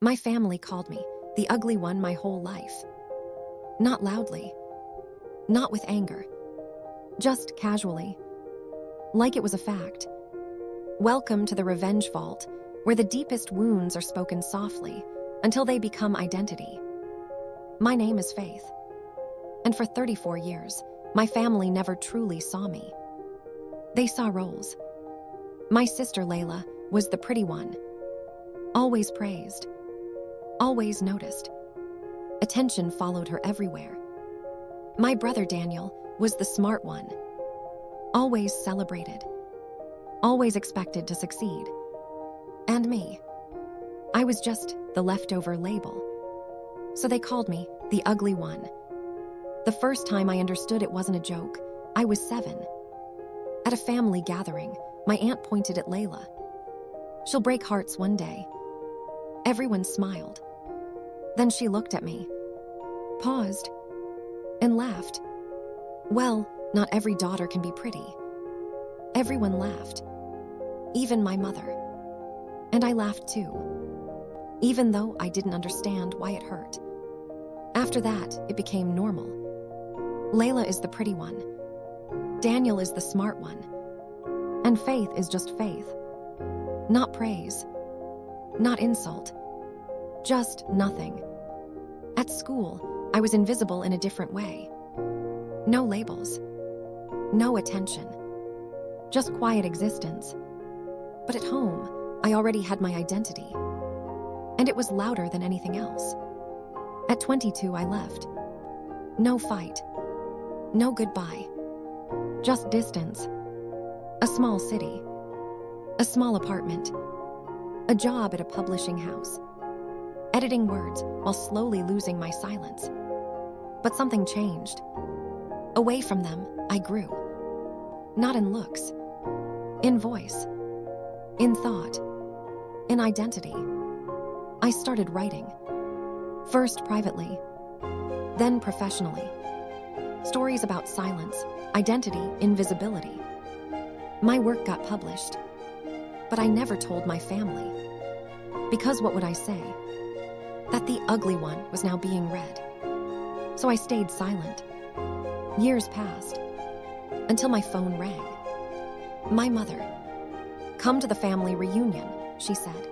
My family called me the ugly one my whole life. Not loudly, not with anger, just casually, like it was a fact. Welcome to the revenge vault, where the deepest wounds are spoken softly until they become identity. My name is Faith, and for 34 years, my family never truly saw me. They saw roles. My sister Layla was the pretty one, always praised, always noticed. Attention followed her everywhere. My brother Daniel was the smart one, always celebrated, always expected to succeed. And me, I was just the leftover label. So they called me the ugly one. The first time I understood it wasn't a joke, I was 7. At a family gathering, my aunt pointed at Layla. She'll break hearts one day. Everyone smiled. Then she looked at me, paused, and laughed. Well, not every daughter can be pretty. Everyone laughed, even my mother. And I laughed too, even though I didn't understand why it hurt. After that, it became normal. Layla is the pretty one. Daniel is the smart one. And Faith is just Faith. Not praise, not insult, just nothing. At school, I was invisible in a different way. No labels, no attention, just quiet existence. But at home, I already had my identity, and it was louder than anything else. At 22, I left. No fight, no goodbye, just distance. A small city, a small apartment, a job at a publishing house, editing words while slowly losing my silence. But something changed. Away from them, I grew. Not in looks, in voice, in thought, in identity. I started writing. First privately, then professionally. Stories about silence, identity, invisibility. My work got published, but I never told my family. Because what would I say? That the ugly one was now being read. So I stayed silent. Years passed, until my phone rang. My mother. "Come to the family reunion," she said.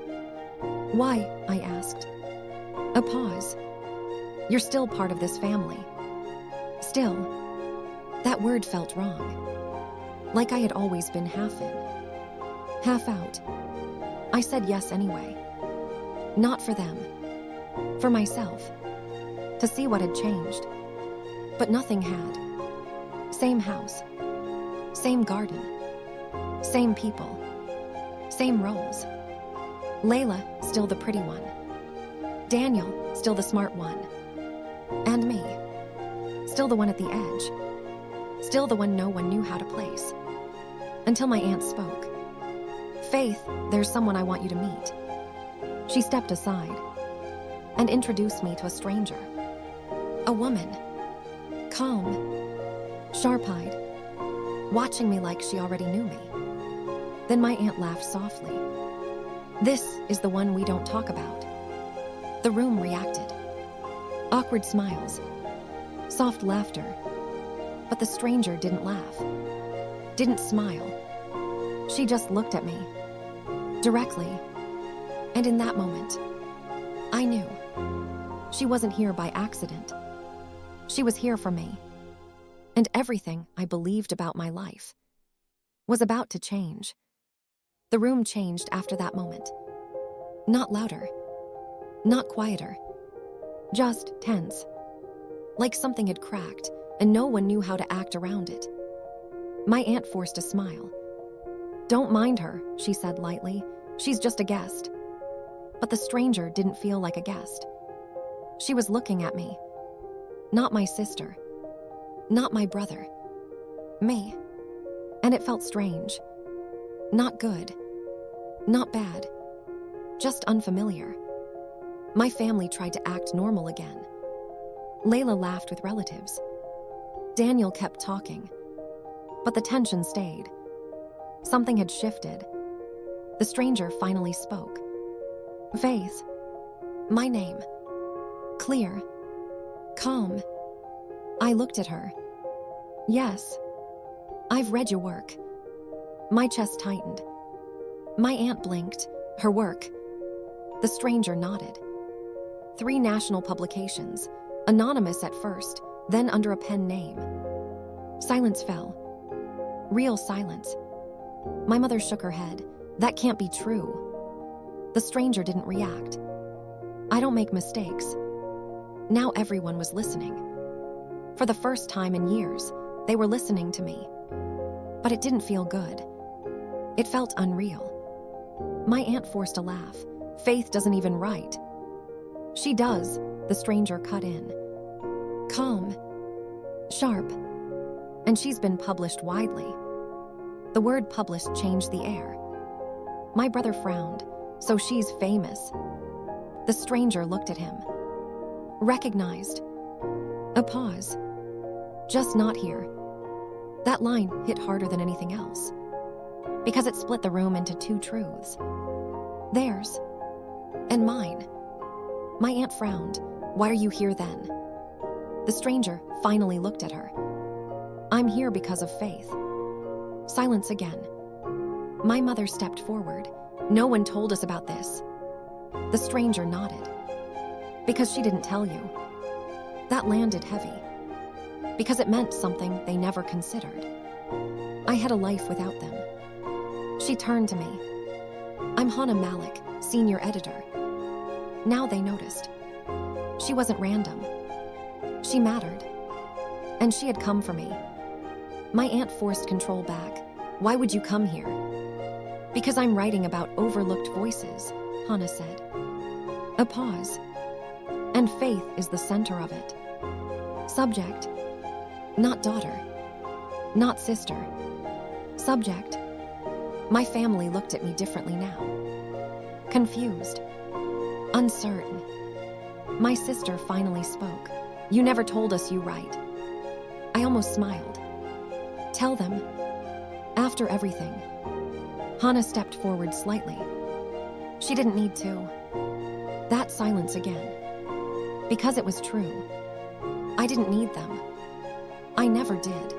"Why?" I asked. A pause. "You're still part of this family." Still, that word felt wrong. Like I had always been half in, half out. I said yes anyway. Not for them, for myself, to see what had changed. But nothing had. Same house, same garden, same people, same roles. Layla, still the pretty one. Daniel, still the smart one. And me, still the one at the edge. Still the one no one knew how to place. Until my aunt spoke. "Faith, there's someone I want you to meet." She stepped aside and introduced me to a stranger. A woman, calm, sharp-eyed, watching me like she already knew me. Then my aunt laughed softly. "This is the one we don't talk about." The room reacted. Awkward smiles, soft laughter. But the stranger didn't laugh, didn't smile. She just looked at me, directly. And in that moment, I knew. She wasn't here by accident. She was here for me. And everything I believed about my life was about to change. The room changed after that moment. Not louder, not quieter, just tense. Like something had cracked, and no one knew how to act around it. My aunt forced a smile. "Don't mind her," she said lightly. "She's just a guest." But the stranger didn't feel like a guest. She was looking at me. Not my sister. Not my brother. Me. And it felt strange. Not good. Not bad. Just unfamiliar. My family tried to act normal again. Layla laughed with relatives. Daniel kept talking. But the tension stayed. Something had shifted. The stranger finally spoke. "Faith, My name. Clear. Calm. I looked at her. Yes. I've read your work. My chest tightened. My aunt blinked. Her work. The stranger nodded. 3 national publications, anonymous at first, then under a pen name. Silence fell. Real silence. My mother shook her head. That can't be true. The stranger didn't react. I don't make mistakes. Now everyone was listening. For the first time in years, they were listening to me. But it didn't feel good. It felt unreal. My aunt forced a laugh. Faith doesn't even write. She does, the stranger cut in. Calm. Sharp. And she's been published widely. The word published changed the air. My brother frowned. So she's famous. The stranger looked at him. Recognized. A pause. Just not here. That line hit harder than anything else. Because it split the room into 2 truths. Theirs. And mine. My aunt frowned. Why are you here then? The stranger finally looked at her. I'm here because of faith. Silence again. My mother stepped forward. No one told us about this. The stranger nodded. Because she didn't tell you. That landed heavy. Because it meant something they never considered. I had a life without them. She turned to me. I'm Hannah Malik, senior editor. Now they noticed. She wasn't random. She mattered. And she had come for me. My aunt forced control back. Why would you come here? Because I'm writing about overlooked voices, Hannah said. A pause. And faith is the center of it. Subject. Not daughter. Not sister. Subject. My family looked at me differently now. Confused. Uncertain. My sister finally spoke. You never told us you write. I almost smiled. Tell them. After everything. Hannah stepped forward slightly. She didn't need to. That silence again. Because it was true. I didn't need them. I never did.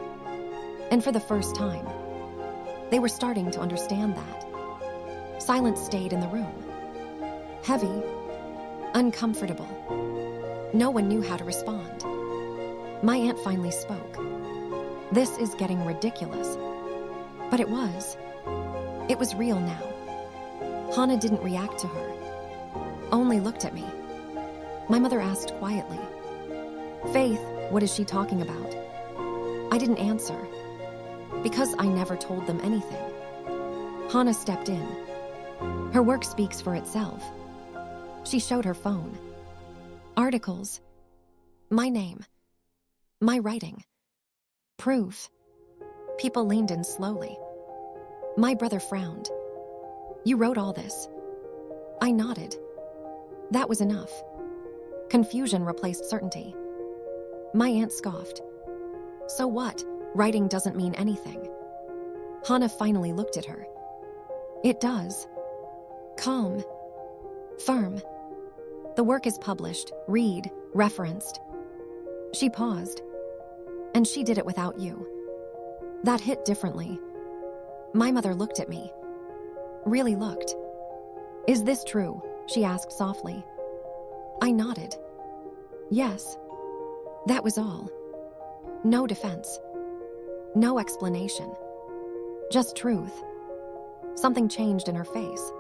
And for the first time, they were starting to understand that. Silence stayed in the room. Heavy. Uncomfortable. No one knew how to respond. My aunt finally spoke. This is getting ridiculous. But it was. It was real now. Hannah didn't react to her. Only looked at me. My mother asked quietly. Faith, what is she talking about? I didn't answer. Because I never told them anything. Hannah stepped in. Her work speaks for itself. She showed her phone. Articles. My name. My writing. Proof. People leaned in slowly. My brother frowned. You wrote all this. I nodded. That was enough. Confusion replaced certainty. My aunt scoffed. So what? Writing doesn't mean anything. Hannah finally looked at her. It does. Calm. Firm. The work is published, read, referenced. She paused. And she did it without you. That hit differently. My mother looked at me. Really looked. Is this true? She asked softly. I nodded. Yes. That was all. No defense. No explanation. Just truth. Something changed in her face.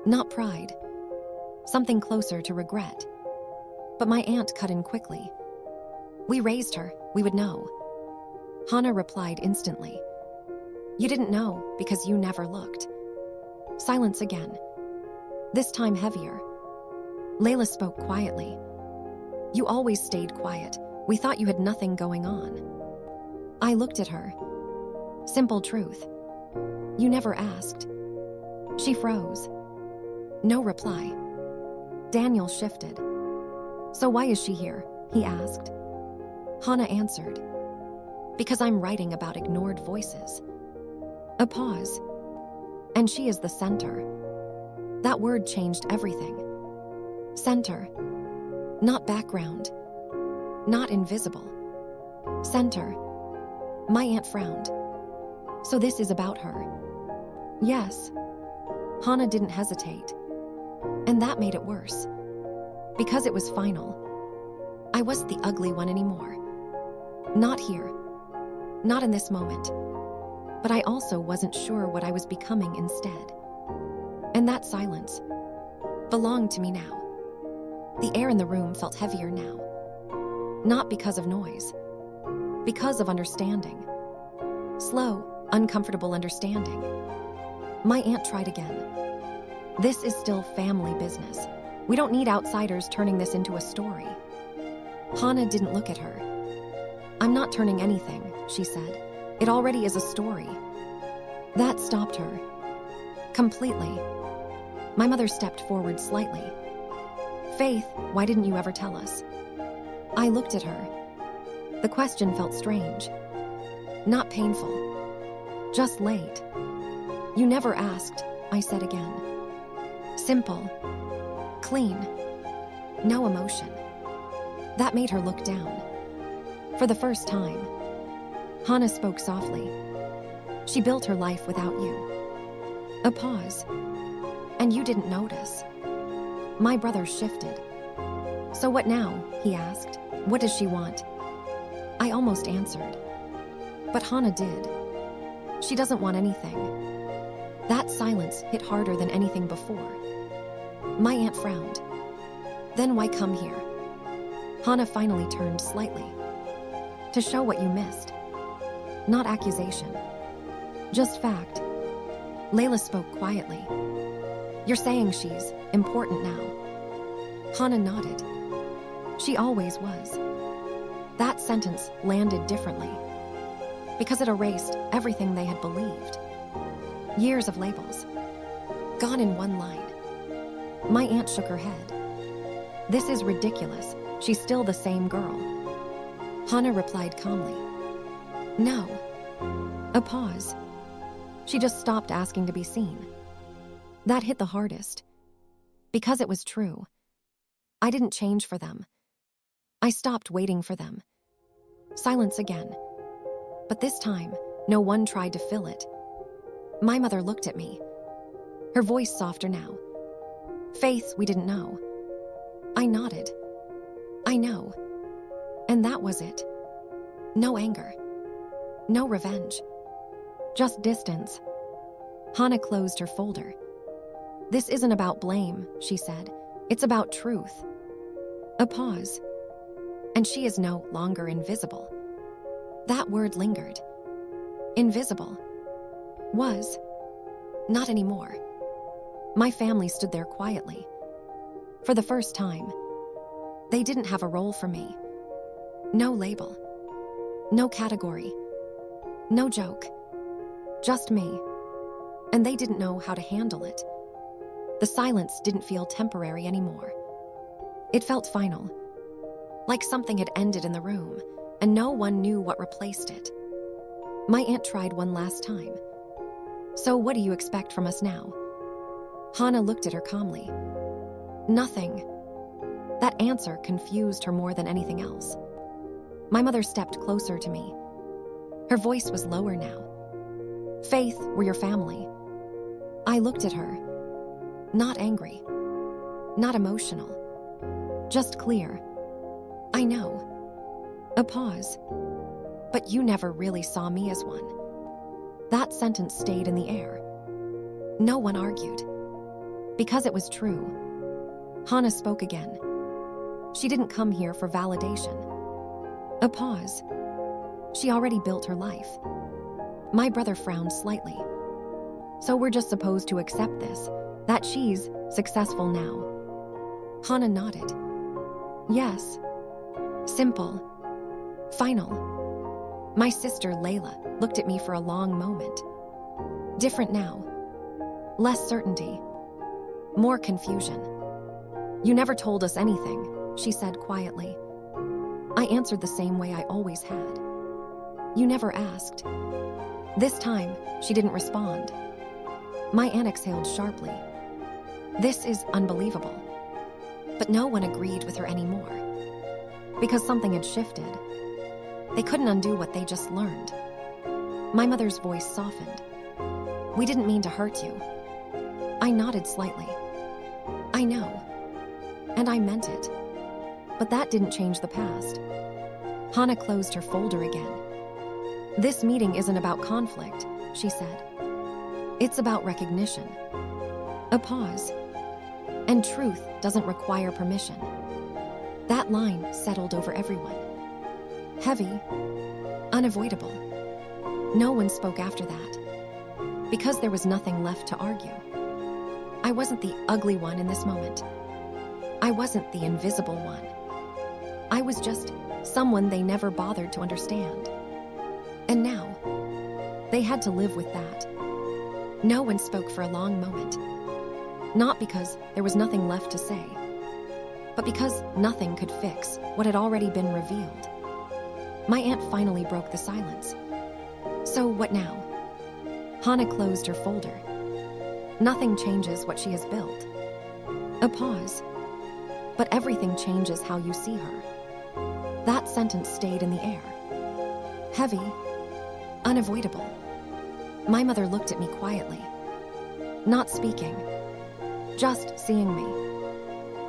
Not pride. Something closer to regret. But my aunt cut in quickly. We raised her, we would know. Hannah replied instantly. You didn't know because you never looked. Silence again. This time heavier. Layla spoke quietly. You always stayed quiet. We thought you had nothing going on. I looked at her. Simple truth. You never asked. She froze. No reply. Daniel shifted. So why is she here? He asked. Hannah answered. Because I'm writing about ignored voices. A pause. And she is the center. That word changed everything. Center, not background, not invisible. Center. My aunt frowned. So this is about her? Yes. Hannah didn't hesitate. And that made it worse. Because it was final. I wasn't the ugly one anymore. Not here. Not in this moment. But I also wasn't sure what I was becoming instead. And that silence belonged to me now. The air in the room felt heavier now. Not because of noise. Because of understanding. Slow, uncomfortable understanding. My aunt tried again. This is still family business. We don't need outsiders turning this into a story. Hannah didn't look at her. I'm not turning anything, she said. It already is a story. That stopped her. Completely. My mother stepped forward slightly. Faith, why didn't you ever tell us? I looked at her. The question felt strange. Not painful. Just late. You never asked, I said again. Simple. Clean. No emotion. That made her look down. For the first time, Hannah spoke softly. She built her life without you. A pause. And you didn't notice. My brother shifted. So what now? He asked. What does she want? I almost answered. But Hannah did. She doesn't want anything. That silence hit harder than anything before. My aunt frowned. Then why come here? Hannah finally turned slightly. To show what you missed. Not accusation. Just fact. Layla spoke quietly. You're saying she's important now. Hannah nodded. She always was. That sentence landed differently. Because it erased everything they had believed. Years of labels. Gone in one line. My aunt shook her head. This is ridiculous. She's still the same girl. Hannah replied calmly. No. A pause. She just stopped asking to be seen. That hit the hardest. Because it was true. I didn't change for them. I stopped waiting for them. Silence again. But this time, no one tried to fill it. My mother looked at me. Her voice softer now. Faith, we didn't know. I nodded. I know. And that was it. No anger. No revenge. Just distance. Hannah closed her folder. This isn't about blame, she said. It's about truth. A pause. And she is no longer invisible. That word lingered. Invisible. Was. Not anymore. My family stood there quietly. For the first time. They didn't have a role for me. No label. No category. No joke. Just me. And they didn't know how to handle it. The silence didn't feel temporary anymore. It felt final. Like something had ended in the room, and no one knew what replaced it. My aunt tried one last time. So what do you expect from us now? Hannah looked at her calmly. Nothing. That answer confused her more than anything else. My mother stepped closer to me. Her voice was lower now. Faith, we're your family. I looked at her. Not angry. Not emotional. Just clear. I know. A pause. But you never really saw me as one. That sentence stayed in the air. No one argued. Because it was true. Hannah spoke again. She didn't come here for validation. A pause. She already built her life. My brother frowned slightly. So we're just supposed to accept this, that she's successful now. Hannah nodded. Yes. Simple. Final. My sister, Layla, looked at me for a long moment. Different now. Less certainty. More confusion. You never told us anything, she said quietly. I answered the same way I always had. You never asked. This time, she didn't respond. My aunt exhaled sharply. This is unbelievable. But no one agreed with her anymore. Because something had shifted. They couldn't undo what they just learned. My mother's voice softened. "We didn't mean to hurt you." I nodded slightly. "I know. And I meant it." But that didn't change the past. Hannah closed her folder again. "This meeting isn't about conflict," she said. "It's about recognition." A pause. "And truth doesn't require permission." That line settled over everyone. Heavy, unavoidable. No one spoke after that. Because there was nothing left to argue. I wasn't the ugly one in this moment. I wasn't the invisible one. I was just someone they never bothered to understand. And now, they had to live with that. No one spoke for a long moment. Not because there was nothing left to say, but because nothing could fix what had already been revealed. My aunt finally broke the silence. "So what now?" Hannah closed her folder. "Nothing changes what she has built." A pause. "But everything changes how you see her." That sentence stayed in the air. Heavy, unavoidable. My mother looked at me quietly. Not speaking. Just seeing me.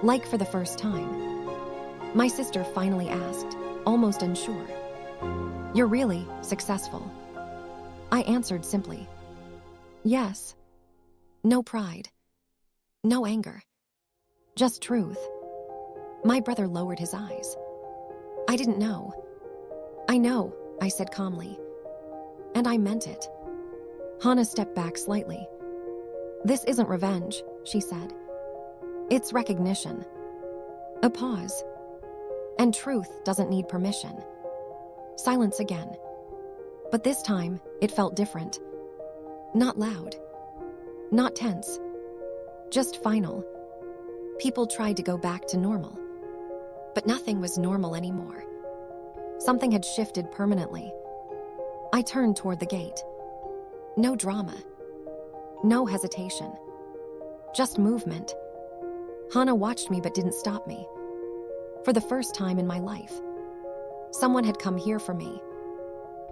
Like for the first time. My sister finally asked, almost unsure, "You're really successful?" I answered simply, "Yes." No pride. No anger. Just truth. My brother lowered his eyes. "I didn't know." "I know," I said calmly. "And I meant it." Hannah stepped back slightly. "This isn't revenge," she said. "It's recognition." A pause. "And truth doesn't need permission." Silence again. But this time, it felt different. Not loud. Not tense. Just final. People tried to go back to normal. But nothing was normal anymore. Something had shifted permanently. I turned toward the gate. No drama. No hesitation. Just movement. Hannah watched me but didn't stop me. For the first time in my life, someone had come here for me.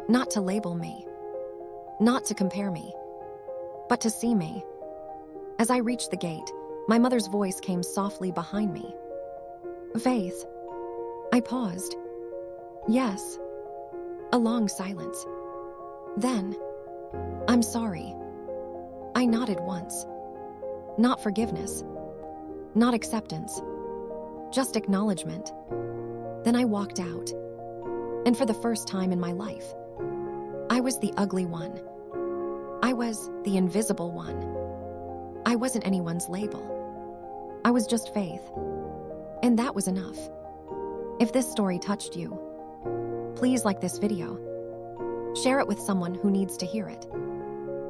Not to label me. Not to compare me. But to see me. As I reached the gate, my mother's voice came softly behind me. "Faith." I paused. "Yes." A long silence. Then, "I'm sorry." I nodded once. Not forgiveness. Not acceptance. Just acknowledgement. Then I walked out. And for the first time in my life, I was the ugly one. I was the invisible one. I wasn't anyone's label. I was just Faith. And that was enough. If this story touched you, please like this video. Share it with someone who needs to hear it.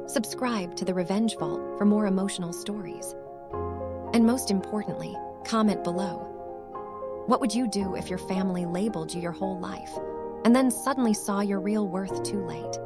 Subscribe to the Revenge Vault for more emotional stories. And most importantly, comment below. What would you do if your family labeled you your whole life and then suddenly saw your real worth too late?